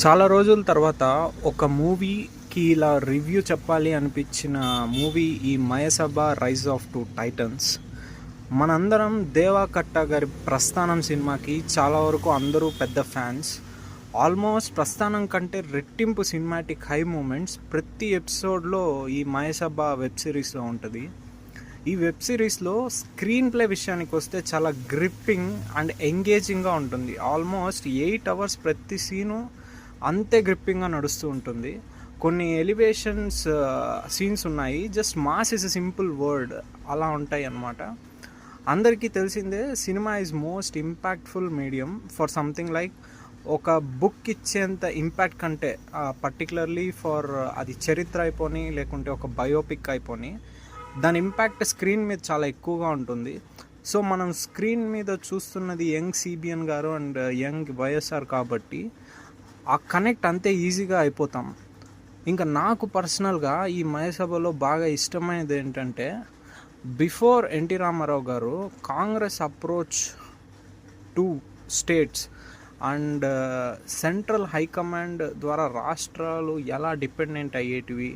చాలా రోజుల తర్వాత ఒక మూవీకి ఇలా రివ్యూ చెప్పాలి అనిపించిన మూవీ ఈ Mayasabha rise of two Titans. మనందరం దేవా కట్ట గారి ప్రస్థానం సినిమాకి చాలా వరకు అందరూ పెద్ద ఫ్యాన్స్. ఆల్మోస్ట్ ప్రస్థానం కంటే రెట్టింపు సినిమాటిక్ హై మూమెంట్స్ ప్రతి ఎపిసోడ్లో ఈ మయసభ వెబ్ సిరీస్లో ఉంటుంది. ఈ వెబ్ సిరీస్లో స్క్రీన్ ప్లే విషయానికి వస్తే చాలా గ్రిప్పింగ్ అండ్ ఎంగేజింగ్గా ఉంటుంది. ఆల్మోస్ట్ 8 hours ప్రతి సీను అంతే గ్రిప్పింగ్గా నడుస్తూ ఉంటుంది. కొన్ని ఎలివేషన్స్ సీన్స్ ఉన్నాయి, just mass is a simple word అలా ఉంటాయి అన్నమాట. అందరికీ తెలిసిందే cinema is most impactful medium for something like ఒక బుక్ ఇచ్చేంత ఇంపాక్ట్ కంటే పర్టికులర్లీ ఫర్ అది చరిత్ర అయిపోని లేకుంటే ఒక బయోపిక్ అయిపోని దాని ఇంపాక్ట్ స్క్రీన్ మీద చాలా ఎక్కువగా ఉంటుంది. సో మనం స్క్రీన్ మీద చూస్తున్నది యంగ్ సిబిఎన్ గారు అండ్ యంగ్ వైఎస్ఆర్ కాబట్టి ఆ కనెక్ట్ అంతే ఈజీగా అయిపోతాం. ఇంకా నాకు పర్సనల్గా ఈ మయసభలో బాగా ఇష్టమైనది ఏంటంటే బిఫోర్ ఎన్టీ రామారావు గారు Congress approach to states and central high command ద్వారా రాష్ట్రాలు ఎలా డిపెండెంట్ అయ్యేటివి,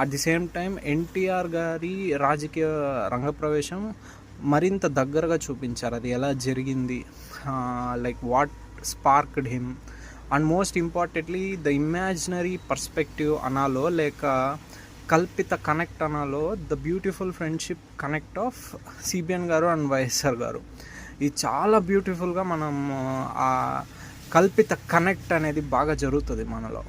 at the same time NTR గారి రాజకీయ రంగప్రవేశం మరింత దగ్గరగా చూపించారు. అది ఎలా జరిగింది, like what sparked him, and most importantly the imaginary perspective అనాలో లేక కల్పిత కనెక్ట్ అనాలో the beautiful friendship connect of CBN గారు అండ్ వైఎస్ఆర్ గారు. ఇది చాలా బ్యూటిఫుల్గా మనం ఆ కల్పిత కనెక్ట్ అనేది బాగా జరుగుతుంది మనలో.